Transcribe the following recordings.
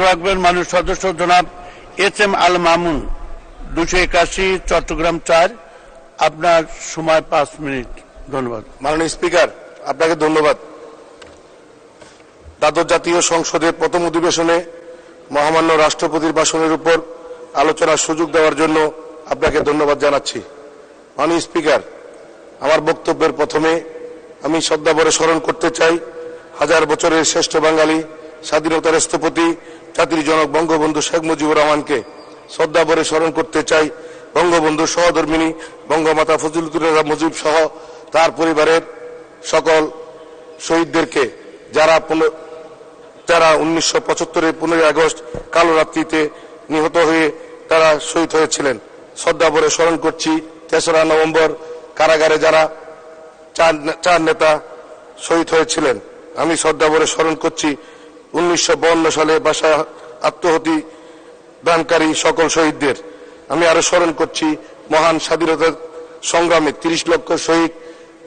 রাখবেন মাননীয় সদস্য জনাব এস.এম. আল মামুন, 281 চট্টগ্রাম 4। আপনার সময় 5 মিনিট। ধন্যবাদ। মাননীয় স্পিকার, আপনাকে ধন্যবাদ। দ্বাদশ জাতীয় সংসদের প্রথম অধিবেশনে মহামান্য রাষ্ট্রপতির ভাষণের উপর আলোচনার সুযোগ দেওয়ার জন্য আপনাকে ধন্যবাদ জানাচ্ছি। মাননীয় স্পিকার, আমার বক্তব্যের প্রথমে আমি শ্রদ্ধাভরে স্মরণ করতে চাই হাজার বছরের শ্রেষ্ঠ বাঙালি স্বাধীনতার স্থপতি জাতির জনক বঙ্গবন্ধু শেখ মুজিবুর রহমানকে। শ্রদ্ধাভরে স্মরণ করতে চাই বঙ্গবন্ধুর সহধর্মিণী বঙ্গমাতা ফজিলাতুন্নেসা মুজিব সহ তার পরিবারের সকল শহীদদেরকে, যারা 1975-এর 15 আগস্ট কালো রাত্রিতে নিহত হয়ে তারা শহীদ হয়েছিলেন। শ্রদ্ধাভরে স্মরণ করছি 3রা নভেম্বর কারাগারে যারা চার নেতা শহীদ হয়েছিলেন। আমি শ্রদ্ধাভরে স্মরণ করছি 1952 সালে বাসায় আত্মহতি দানকারী সকল শহীদদের। আমি আরো স্মরণ করছি মহান স্বাধীনতা সংগ্রামে 30 লক্ষ শহীদ,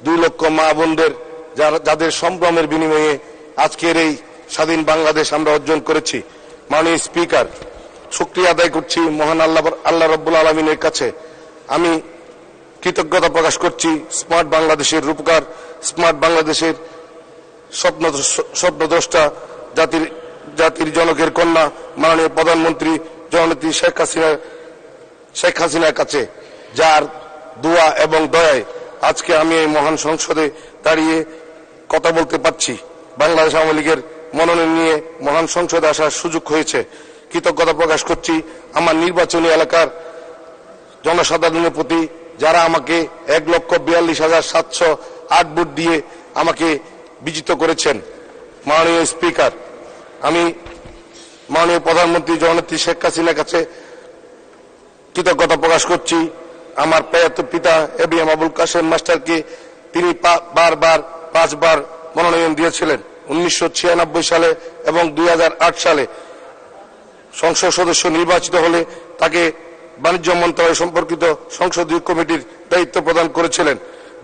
2 লক্ষ মা বোনদের, যাদের সম্ভ্রমের বিনিময়ে আজকের এই স্বাধীন বাংলাদেশ আমরা অর্জন করেছি। মাননীয় স্পিকার, শুকরিয়া আদায় করছি মহান আল্লাহ রাব্বুল আলামিনের কাছে। আমি কৃতজ্ঞতা প্রকাশ করছি স্মার্ট বাংলাদেশের রূপকার, স্মার্ট বাংলাদেশের স্বপ্নদ্রষ্টা, জাতির জনকের কন্যা মাননীয় প্রধানমন্ত্রী জননেত্রী শেখ হাসিনার কাছে, যার দোয়া এবং দয়ায় আজকে আমি এই মহান সংসদে দাঁড়িয়ে কথা বলতে পারছি। বাংলাদেশ আওয়ামী লীগের মনোনয়ন নিয়ে মহান সংসদে আসার সুযোগ হয়েছে। কৃতজ্ঞতা প্রকাশ করছি আমার নির্বাচনী এলাকার জনসাধারণের প্রতি, যারা আমাকে 1,42,708 ভোট দিয়ে আমাকে বিজিত করেছেন। মাননীয় স্পিকার, আমি মাননীয় প্রধানমন্ত্রী জননেত্রী শেখ হাসিনার কাছে কৃতজ্ঞতা প্রকাশ করছি আমার প্রয়াত পিতা এবিএম আবুল কাসেম মাস্টারকে। তিনি 5বার মনোনয়ন দিয়েছিলেন। 1996 সালে এবং 2008 সালে সংসদ সদস্য নির্বাচিত হলে তাকে বাণিজ্য মন্ত্রণালয় সম্পর্কিত সংসদীয় কমিটির দায়িত্ব প্রদান করেছিলেন।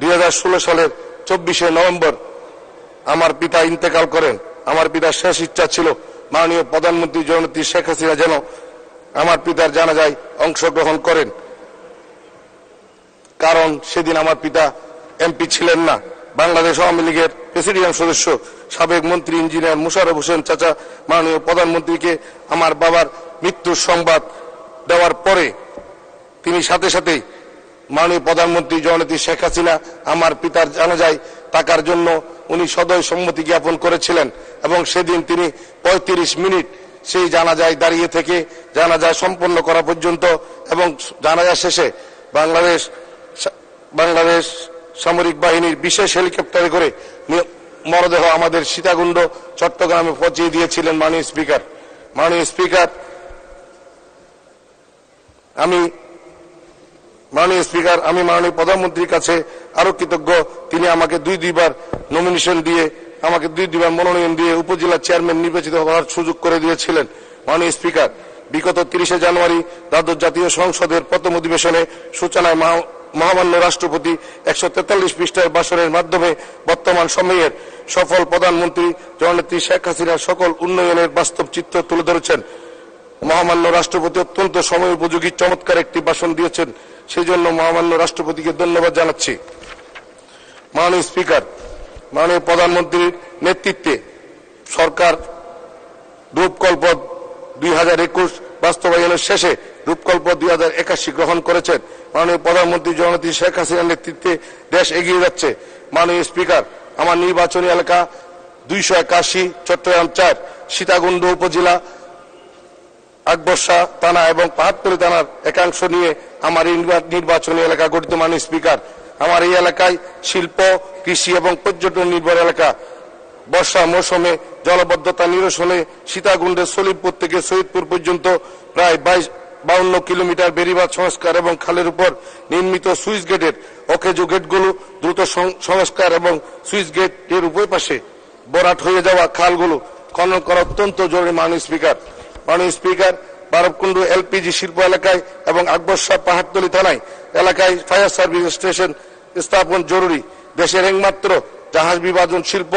2016 সালের 24শে নভেম্বর আমার পিতা ইন্তেকাল করেন। আমার পিতার শেষ ইচ্ছা ছিল মাননীয় প্রধানমন্ত্রী জননেত্রী শেখ হাসিনা যেন আমার পিতার জানাজায় অংশগ্রহণ করেন, কারণ সেদিন আমার পিতা এমপি ছিলেন না। বাংলাদেশ আওয়ামী লীগের প্রেসিডিয়াম সদস্য সাবেক মন্ত্রী ইঞ্জিনিয়ার মোশাররফ হোসেন চাচা মাননীয় প্রধানমন্ত্রীকে আমার বাবার মৃত্যুর সংবাদ দেওয়ার পরে তিনি সাথে সাথেই মাননীয় প্রধানমন্ত্রী জননেত্রী শেখ হাসিনা আমার পিতার জানাজায় থাকার জন্য উনি সদয় সম্মতি জ্ঞাপন করেছিলেন এবং সেদিন তিনি 35 মিনিট সেই জানাজায় দাঁড়িয়ে থেকে জানাজা সম্পন্ন করা পর্যন্ত এবং জানাজা শেষে বাংলাদেশ সামরিক বাহিনীর বিশেষ হেলিকপ্টারে করে মরদেহ আমাদের সীতাকুণ্ড চট্টগ্রামে পৌঁছে দিয়েছিলেন। মাননীয় স্পিকার, আমি মাননীয় প্রধানমন্ত্রীর কাছে আরো কৃতজ্ঞ। তিনি আমাকে দুইবার নমিনেশন দিয়ে, আমাকে দুইবার মনোনয়ন দিয়ে উপজেলা চেয়ারম্যান নির্বাচিত হওয়ার সুযোগ করে দিয়েছিলেন। মাননীয় স্পিকার, বিগত 30শে জানুয়ারি দ্বাদশ জাতীয় সংসদের প্রথম অধিবেশনে সূচনায় মহামান্য রাষ্ট্রপতি 143 পৃষ্ঠার ভাষণের মাধ্যমে বর্তমান সময়ের সফল প্রধানমন্ত্রী জননেত্রী শেখ হাসিনার সকল উন্নয়নের বাস্তব চিত্র তুলে ধরেছেন। মহামান্য রাষ্ট্রপতি অত্যন্ত সময় উপযোগী চমৎকার একটি ভাষণ দিয়েছেন, সেই জন্য মহামান্য রাষ্ট্রপতিকে ধন্যবাদ জানাচ্ছি। মাননীয় স্পিকার, মাননীয় প্রধানমন্ত্রীর নেতৃত্বে সরকার রূপকল্প 2021 বাস্তবায়নের শেষে রূপকল্প 2081 গ্রহণ করেছেন। মাননীয় প্রধানমন্ত্রী জননেত্রী শেখ হাসিনার নেতৃত্বে দেশ এগিয়ে যাচ্ছে। মাননীয় স্পিকার, আমার নির্বাচনী এলাকা 281 চট্টগ্রাম 4 সীতাকুণ্ড উপজেলা আকবরশাহ থানা এবং পাহাড়তলী থানার একাংশ নিয়ে আমার নির্বাচনী এলাকা গঠিত। মাননীয় স্পিকার, আমার এই এলাকায় শিল্প, কৃষি এবং পর্যটন নির্ভর এলাকা। বর্ষা মৌসুমে জলবদ্ধতা নিরসনে সীতাকুণ্ডের সলিমপুর থেকে শহীদপুর পর্যন্ত প্রায় 52 কিলোমিটার বেড়িবাঁধ সংস্কার এবং খালের উপর নির্মিত সুইচ গেটের অকেজো গেটগুলো দ্রুত সংস্কার এবং সুইচ গেটের উভয় পাশে ভরাট হয়ে যাওয়া খালগুলো খনন করা অত্যন্ত জরুরি। মাননীয় স্পিকার, বারবকুণ্ড এলপিজি শিল্প এলাকায় এবং আকবরশাহ পাহাড়তলী থানায় এলাকায় ফায়ার সার্ভিস স্টেশন স্থাপন জরুরি। দেশের একমাত্র জাহাজ বিভাজন শিল্প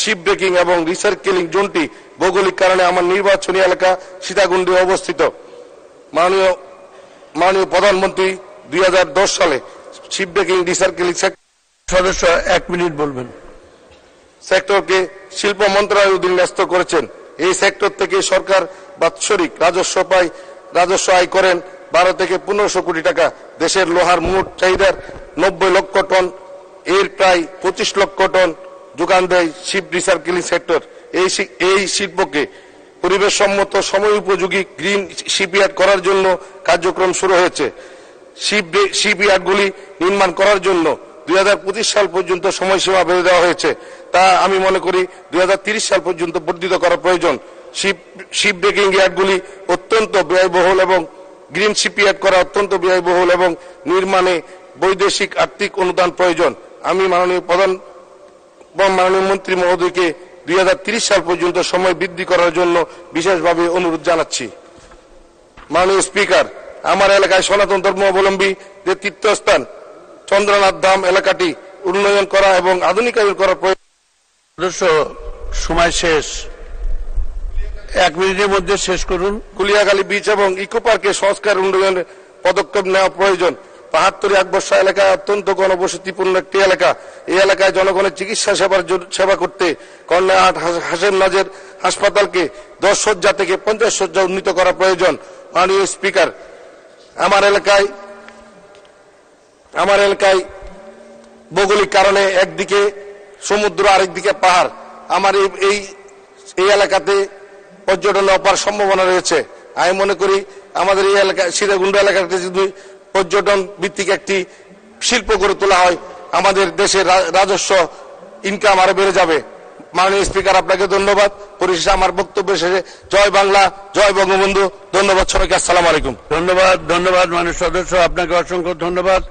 শিপ ব্রেকিং এবং রিসাইক্লিং জোনটি ভৌগোলিক কারণে আমার নির্বাচনী এলাকা সীতাকুণ্ডে অবস্থিত। মাননীয় প্রধানমন্ত্রী 2010 সালে শিপ ব্রেকিং রিসাইক্লিং সদস্য 1 মিনিট বলবেন। সেক্টরকে শিল্প মন্ত্রণালয়ের অধীনে ন্যস্ত করেছেন। এই সেক্টর থেকে সরকার বাৎসরিক রাজস্ব আয় করেন 12 থেকে 1500 কোটি টাকা। দেশের লোহার মোট চাহিদার 90 লক্ষ টন এর প্রায় 25 লক্ষ টন যোগান দেয় শিপ রিসাইক্লিং সেক্টর। এই শিল্পকে পরিবেশ সম্মত সময় উপযোগী গ্রিন শিপইয়ার্ড করার জন্য কার্যক্রম শুরু হয়েছে। শিপইয়ার্ডগুলি নির্মাণ করার জন্য 2025 সাল পর্যন্ত সময়সীমা বেঁধে দেওয়া হয়েছে। তা আমি মনে করি 2030 সাল পর্যন্ত বর্ধিত করা প্রয়োজন। শিপ ব্রেকিং ইয়ার্ডগুলি অত্যন্ত ব্যয়বহুল এবং গ্রিন শিপইয়ার্ড করা অত্যন্ত ব্যয়বহুল এবং নির্মাণে বৈদেশিক আর্থিক অনুদান প্রয়োজন। আমি মাননীয় মন্ত্রী মহোদয়কে 2030 সাল পর্যন্ত সময় বৃদ্ধি করার জন্য বিশেষভাবে অনুরোধ জানাচ্ছি। মাননীয় স্পিকার, আমার এলাকায় সনাতন ধর্মাবলম্বী যে তীর্থস্থান চন্দ্রনাথ ধাম এলাকাটি উন্নয়ন করা এবং আধুনিকায়ন করা প্রয়োজন। সদস্য সময় শেষ, 1 মিনিটের মধ্যে শেষ করুন। কুলিয়াখালী বিচ এবং ইকো পার্কে সংস্কার উন্নয়নের পদক্ষেপ নেওয়া প্রয়োজন। পাহাড়তলী আকবর্ষা এলাকায় অত্যন্ত ঘনবসতিপূর্ণ একটি এলাকা। এই এলাকায় জনগণের চিকিৎসা সেবা করতে কর্ণাহাট হাসেম নাজের হাসপাতালকে 10 শয্যা থেকে 50 শয্যা উন্নীত করা প্রয়োজন। মাননীয় স্পিকার, আমার এলাকায় ভৌগোলিক কারণে একদিকে সমুদ্র আরেকদিকে পাহাড়। আমার এই এলাকাতে পর্যটনের অপার সম্ভাবনা রয়েছে। আমি মনে করি আমাদের এই এলাকা সীতাকুণ্ড এলাকাতে যদি পর্যটন ভিত্তিক একটি শিল্প গড়ে তোলা হয়, আমাদের দেশের রাজস্ব ইনকাম আরো বেড়ে যাবে। মাননীয় স্পিকার, আপনাকে ধন্যবাদ। পরিশেষে আমার বক্তব্য শেষে জয় বাংলা, জয় বঙ্গবন্ধু। ধন্যবাদ সবাইকে। আসসালামু আলাইকুম। ধন্যবাদ মাননীয় সদস্য, আপনাকে অসংখ্য ধন্যবাদ।